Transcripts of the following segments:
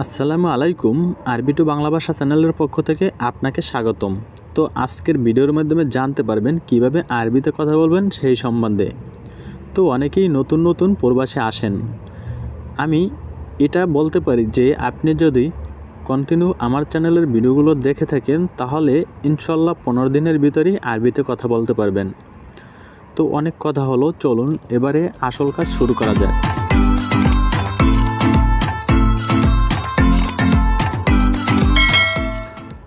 আসসালামু আলাইকুম। আরবি টু বাংলা ভাষা চ্যানেলের পক্ষ থেকে আপনাকে স্বাগতম। তো আজকের ভিডিওর মাধ্যমে জানতে পারবেন কিভাবে আরবিতে কথা বলবেন সেই সম্বন্ধে। তো অনেকেই নতুন প্রবাসে আসেন। আমি এটা বলতে পারি যে আপনি যদি কন্টিনিউ আমার চ্যানেলের ভিডিওগুলো দেখে থাকেন তাহলে ইনশাল্লাহ 15 দিনের ভিতরেই আরবিতে কথা বলতে পারবেন। তো অনেক কথা হলো, চলুন এবারে আসল কাজ শুরু করা যায়।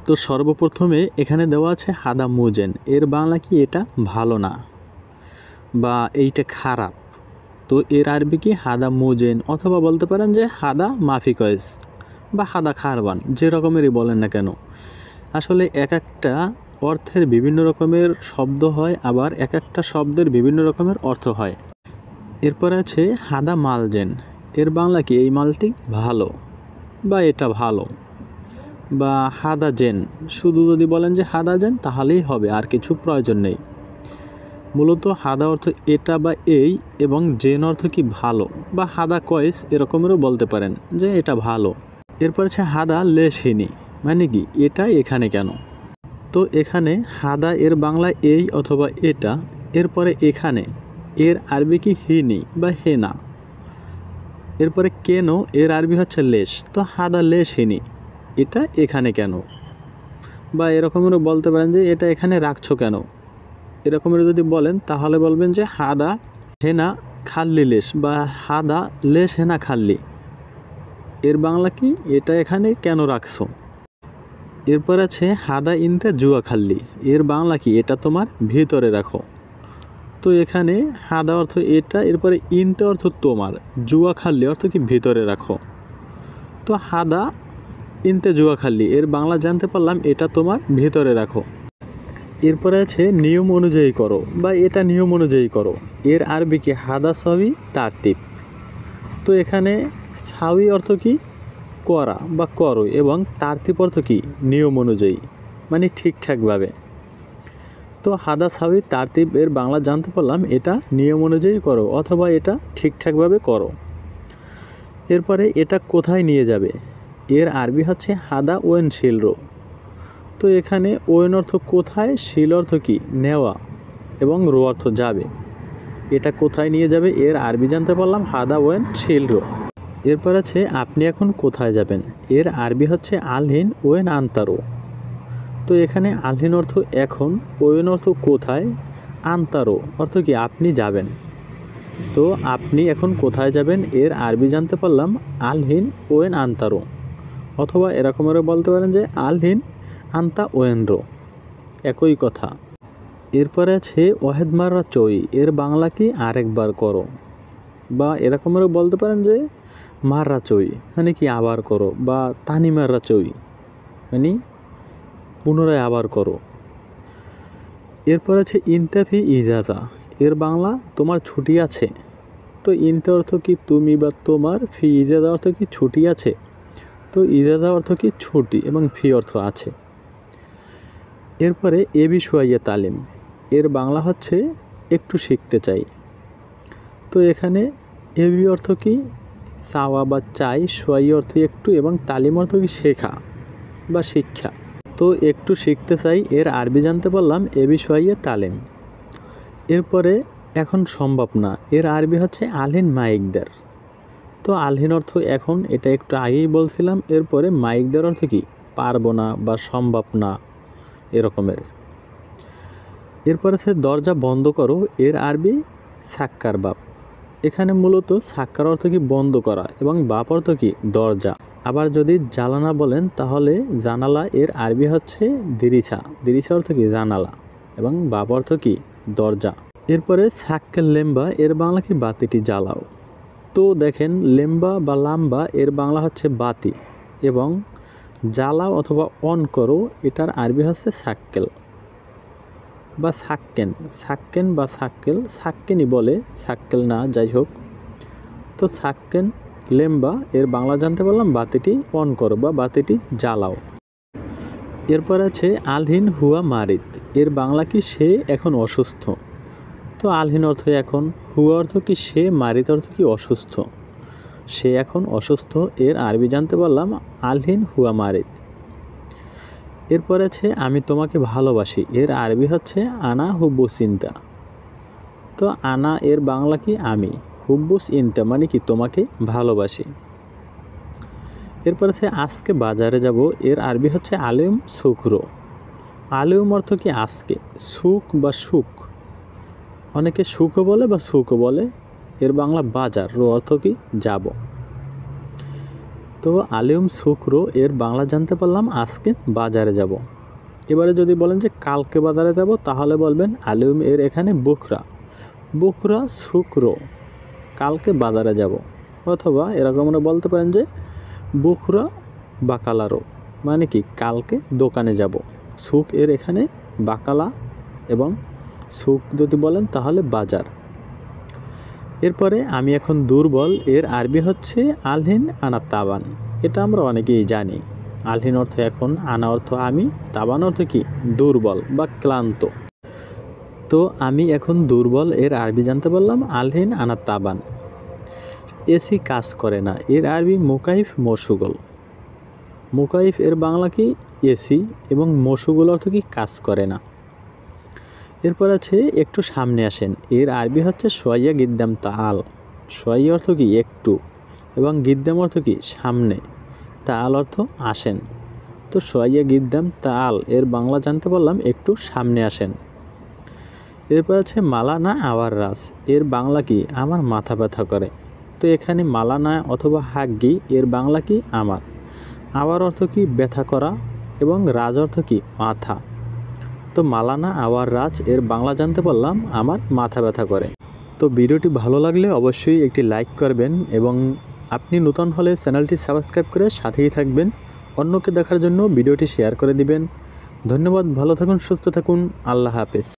তো সর্বপ্রথমে এখানে দেওয়া আছে হাদা মুজেন, এর বাংলা কি এটা ভালো না বা এইটা খারাপ। তো এর আরবি কি হাদা মুজেন, অথবা বলতে পারেন যে হাদা মাফি কয়েস বা হাদা খারবান, যে রকমেরই বলেন না কেন। আসলে এক একটা অর্থের বিভিন্ন রকমের শব্দ হয়, আবার এক একটা শব্দের বিভিন্ন রকমের অর্থ হয়। এরপর আছে হাদা মালজেন, এর বাংলা কি এই মালটি ভালো বা এটা ভালো, বা হাদা জেন, শুধু যদি বলেন যে হাদা জেন তাহলেই হবে, আর কিছু প্রয়োজন নেই। মূলত হাদা অর্থ এটা বা এই, এবং জেন অর্থ কি ভালো বা হাদা কয়েস এরকমেরও বলতে পারেন যে এটা ভালো। এরপর আছে হাদা লেশহিনি, মানে কি এটা এখানে কেন। তো এখানে হাদা এর বাংলা এই অথবা এটা, এরপরে এখানে এর আরবি কি হিনি বা হেনা। এরপরে কেন এর আরবি হচ্ছে লেশ, তো হাদা লেশহিনি, এটা এখানে কেন। বা এরকমেরও বলতে পারেন যে এটা এখানে রাখছো কেন। এরকমের যদি বলেন তাহলে বলবেন যে হাদা হেনা খাল্লি লেশ, বা হাদা লেশ হেনা খাল্লি, এর বাংলা কি এটা এখানে কেন রাখছো। এরপর আছে হাদা ইনতে জুয়া খাল্লি, এর বাংলা কি এটা তোমার ভিতরে রাখো। তো এখানে হাদা অর্থ এটা, এরপরে ইনতে অর্থ তোমার, জুয়া খাল্লি অর্থ কি ভিতরে রাখো। তো হাদা ইনতে জুয়া খাল্লি, এর বাংলা জানতে পারলাম এটা তোমার ভিতরে রাখো। এরপরে আছে নিয়ম অনুযায়ী করো বা এটা নিয়ম অনুযায়ী করো, এর আরবি কি হাদা সাউই তারতিব। তো এখানে সাউই অর্থ কি করা বা করো, এবং তারতিব অর্থ কি নিয়ম অনুযায়ী, মানে ঠিকঠাকভাবে। তো হাদা সাউই তারতিব এর বাংলা জানতে পারলাম এটা নিয়ম অনুযায়ী করো অথবা এটা ঠিকঠাকভাবে করো। এরপরে এটা কোথায় নিয়ে যাবে, এর আরবি হচ্ছে হাদা ওয়েন শিলরো। তো এখানে ওয়েন অর্থ কোথায়, শিল অর্থ কি নেওয়া, এবং রো অর্থ যাবে। এটা কোথায় নিয়ে যাবে এর আরবি জানতে পারলাম হাদা ওয়েন শিলরো। এরপর আছে আপনি এখন কোথায় যাবেন, এর আরবি হচ্ছে আলহিন ওয়েন আন্তারো। তো এখানে আলহিন অর্থ এখন, ওয়েন অর্থ কোথায়, আন্তারো অর্থ কি আপনি যাবেন। তো আপনি এখন কোথায় যাবেন এর আরবি জানতে পারলাম আলহিন ওয়েন আন্তারো, অথবা এরকমেরও বলতে পারেন যে আলহিন আন্তা ওয়েনরো, একই কথা। এরপরে আছে ওয়াহেদ মাররা চই, এর বাংলা কি আরেকবার করো, বা এরকমেরও বলতে পারেন যে মাররা চই মানে কি আবার করো, বা তানি মাররা চই মানে পুনরায় আবার করো। এরপর আছে ইনতাফি ইজাজা, এর বাংলা তোমার ছুটি আছে। তো ইনতে অর্থ কি তুমি বা তোমার, ফি ইজাজা অর্থ কি ছুটি আছে। তো ইজাজা অর্থ কি ছুটি, এবং ফি অর্থ আছে। এরপরে এ বিষয়ে তালিম, এর বাংলা হচ্ছে একটু শিখতে চাই। তো এখানে এবি অর্থ কি চাওয়া বা চাই, সোয়াই অর্থ একটু, এবং তালিম অর্থ কি শেখা বা শিক্ষা। তো একটু শিখতে চাই এর আরবি জানতে পারলাম এ বিষয়ে তালিম। এরপরে এখন সম্ভব না, এর আরবি হচ্ছে আলহিন মাইকদার। তো আলহিন অর্থ এখন, এটা একটু আগেই বলছিলাম। এরপরে মাইকদার অর্থ কি পারবো না বা সম্ভব না এরকমের। এরপর আছে দরজা বন্ধ করো, এর আরবি সাক্কার বাপ। এখানে মূলত সাক্কার অর্থ কি বন্ধ করা, এবং বাপ অর্থ কি দরজা। আবার যদি জানালা বলেন তাহলে জানালা এর আরবি হচ্ছে দিরিসা, দিরিসা অর্থ কি জানালা, এবং বাপ অর্থ কি দরজা। এরপরে সাক্কেল লেম্বা, এর বাংলা কি বাতিটি জ্বালাও। তো দেখেন লেম্বা বা লাম্বা এর বাংলা হচ্ছে বাতি, এবং জ্বালাও অথবা অন করো এটার আরবি হচ্ছে সাক্কেল বা সাক্কেন। সাক্কেন বা সাক্কেল, সাক্কেনই বলে, সাক্কেল না, যাই হোক। তো সাক্কেন লেম্বা এর বাংলা জানতে পারলাম বাতিটি অন করো বা বাতিটি জ্বালাও। এরপর আছে আলহিন হুয়া মারিত, এর বাংলা কি সে এখন অসুস্থ। তো আলহিন অর্থ এখন, হুয়া অর্থ কি সে, মারিত অর্থ কি অসুস্থ। সে এখন অসুস্থ, এর আরবি জানতে পারলাম আলহিন হুয়া মারিদ। এরপর আছে আমি তোমাকে ভালোবাসি, এর আরবি হচ্ছে আনা হুব্বুস ইনতা। তো আনা এর বাংলা কি আমি, হুব্বুস ইনতা মানে কি তোমাকে ভালোবাসি। এরপর আছে আজকে বাজারে যাব, এর আরবি হচ্ছে আলিম শুক্র। আলিম অর্থ কি আজকে, সুখ বা সুখ, অনেকে সুখও বলে বা সুখও বলে। এর বাংলা বাজার, রো অর্থ কি যাব। তো আলিম শুক্র এর বাংলা জানতে পারলাম আজকে বাজারে যাব। এবারে যদি বলেন যে কালকে বাজারে যাব, তাহলে বলবেন আলিম এর এখানে বুকরা, বুকরা শুক্র, কালকে বাজারে যাব। অথবা এরকম বলতে পারেন যে বুকরা বাকালারো, মানে কি কালকে দোকানে যাব। সুখ এর এখানে বাকালা এবং সুখ যদি বলেন তাহলে বাজার। এরপরে আমি এখন দুর্বল, এর আরবি হচ্ছে আলহিন আনা তাবান। এটা আমরা অনেকেই জানি। আলহিন অর্থ এখন, আনা অর্থ আমি, তাবান অর্থ কি দুর্বল বা ক্লান্ত। তো আমি এখন দুর্বল এর আরবি জানতে পারলাম আলহিন আনা তাবান। এসি কাজ করে না, এর আরবি মুকাইফ মশুগল। মুকাইফ এর বাংলা কি এসি, এবং মশুগল অর্থ কি কাজ করে না। এরপর আছে একটু সামনে আসেন, এর আরবি হচ্ছে সোয়াইয়া গিদ্দাম তাল। সোয়াইয়া অর্থ কি একটু, এবং গিদ্দাম অর্থ কি সামনে, তাল অর্থ আসেন। তো সোয়াইয়া গিদ্দাম তাল এর বাংলা জানতে পারলাম একটু সামনে আসেন। এরপর আছে মালানা আওয়ার রাস, এর বাংলা কি আমার মাথা ব্যথা করে। তো এখানে মালানা অথবা হাগ্গি এর বাংলা কি আমার, আওয়ার অর্থ কি ব্যথা করা, এবং রাজ অর্থ কি মাথা। তো মালানা আওয়ার রাজ এর বাংলা জানতে পারলাম আমার মাথা ব্যথা করে। তো ভিডিওটি ভালো লাগলে অবশ্যই একটি লাইক করবেন, এবং আপনি নতুন হলে চ্যানেলটি সাবস্ক্রাইব করে সাথেই থাকবেন। অন্যকে দেখার জন্য ভিডিওটি শেয়ার করে দিবেন। ধন্যবাদ, ভালো থাকুন, সুস্থ থাকুন, আল্লাহ হাফেজ।